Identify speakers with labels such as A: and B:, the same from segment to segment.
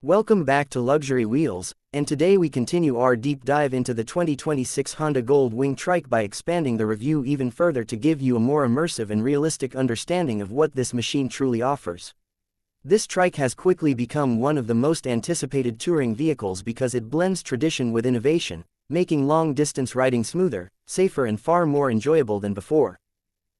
A: Welcome back to Luxury Wheels, and today we continue our deep dive into the 2026 Honda Gold Wing Trike by expanding the review even further to give you a more immersive and realistic understanding of what this machine truly offers. This trike has quickly become one of the most anticipated touring vehicles because it blends tradition with innovation, making long-distance riding smoother, safer and far more enjoyable than before.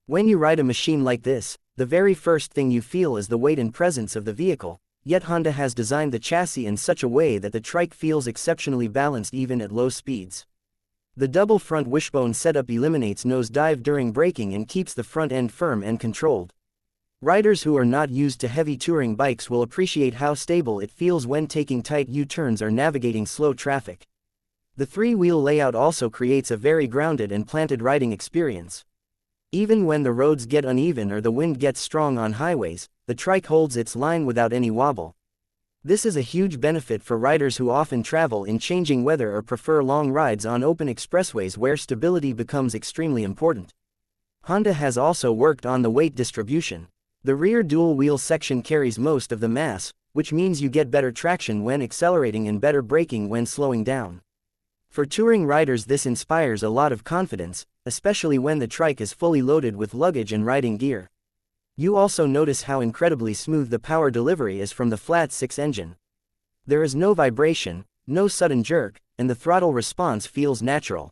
A: When you ride a machine like this, the very first thing you feel is the weight and presence of the vehicle. Yet Honda has designed the chassis in such a way that the trike feels exceptionally balanced even at low speeds. The double front wishbone setup eliminates nosedive during braking and keeps the front end firm and controlled. Riders who are not used to heavy touring bikes will appreciate how stable it feels when taking tight U-turns or navigating slow traffic. The three-wheel layout also creates a very grounded and planted riding experience. Even when the roads get uneven or the wind gets strong on highways, the trike holds its line without any wobble. This is a huge benefit for riders who often travel in changing weather or prefer long rides on open expressways where stability becomes extremely important. Honda has also worked on the weight distribution. The rear dual-wheel section carries most of the mass, which means you get better traction when accelerating and better braking when slowing down. For touring riders, this inspires a lot of confidence, especially when the trike is fully loaded with luggage and riding gear. You also notice how incredibly smooth the power delivery is from the flat-six engine. There is no vibration, no sudden jerk, and the throttle response feels natural.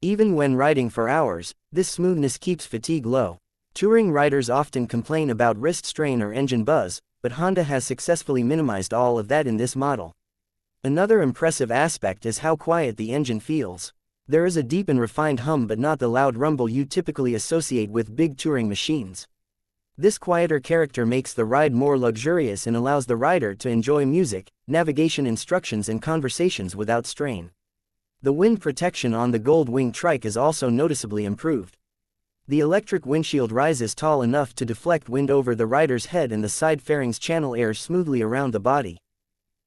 A: Even when riding for hours, this smoothness keeps fatigue low. Touring riders often complain about wrist strain or engine buzz, but Honda has successfully minimized all of that in this model. Another impressive aspect is how quiet the engine feels. There is a deep and refined hum but not the loud rumble you typically associate with big touring machines. This quieter character makes the ride more luxurious and allows the rider to enjoy music, navigation instructions and conversations without strain. The wind protection on the Gold Wing Trike is also noticeably improved. The electric windshield rises tall enough to deflect wind over the rider's head and the side fairings channel air smoothly around the body.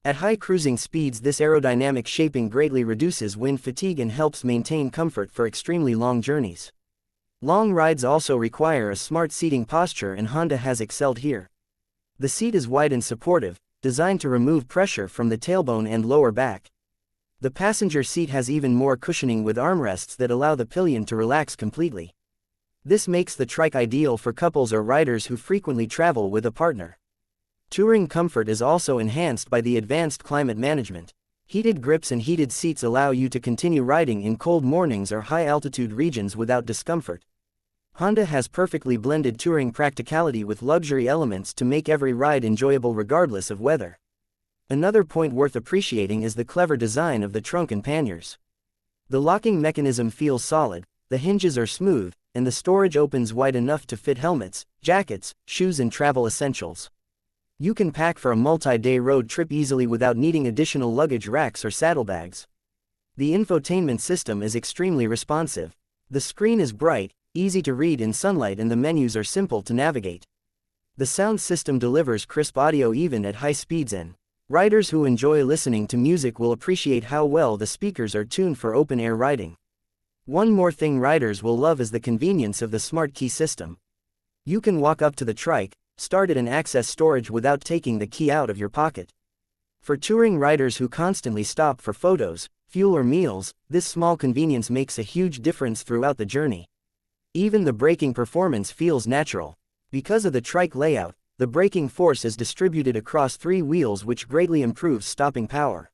A: At high cruising speeds, this aerodynamic shaping greatly reduces wind fatigue and helps maintain comfort for extremely long journeys. Long rides also require a smart seating posture, and Honda has excelled here. The seat is wide and supportive, designed to remove pressure from the tailbone and lower back. The passenger seat has even more cushioning with armrests that allow the pillion to relax completely. This makes the trike ideal for couples or riders who frequently travel with a partner. Touring comfort is also enhanced by the advanced climate management. Heated grips and heated seats allow you to continue riding in cold mornings or high-altitude regions without discomfort. Honda has perfectly blended touring practicality with luxury elements to make every ride enjoyable regardless of weather. Another point worth appreciating is the clever design of the trunk and panniers. The locking mechanism feels solid, the hinges are smooth, and the storage opens wide enough to fit helmets, jackets, shoes and travel essentials. You can pack for a multi-day road trip easily without needing additional luggage racks or saddlebags. The infotainment system is extremely responsive. The screen is bright, easy to read in sunlight and the menus are simple to navigate. The sound system delivers crisp audio even at high speeds, and riders who enjoy listening to music will appreciate how well the speakers are tuned for open-air riding. One more thing riders will love is the convenience of the smart key system. You can walk up to the trike, start it and access storage without taking the key out of your pocket. For touring riders who constantly stop for photos, fuel or meals, this small convenience makes a huge difference throughout the journey. Even the braking performance feels natural. Because of the trike layout, the braking force is distributed across three wheels, which greatly improves stopping power.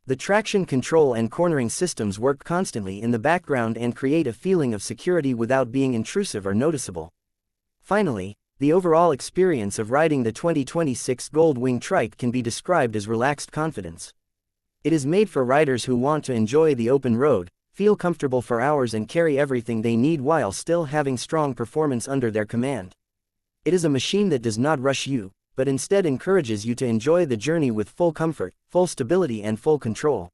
A: The traction control and cornering systems work constantly in the background and create a feeling of security without being intrusive or noticeable. Finally, the overall experience of riding the 2026 Gold Wing Trike can be described as relaxed confidence. It is made for riders who want to enjoy the open road, feel comfortable for hours and carry everything they need while still having strong performance under their command. It is a machine that does not rush you, but instead encourages you to enjoy the journey with full comfort, full stability and full control.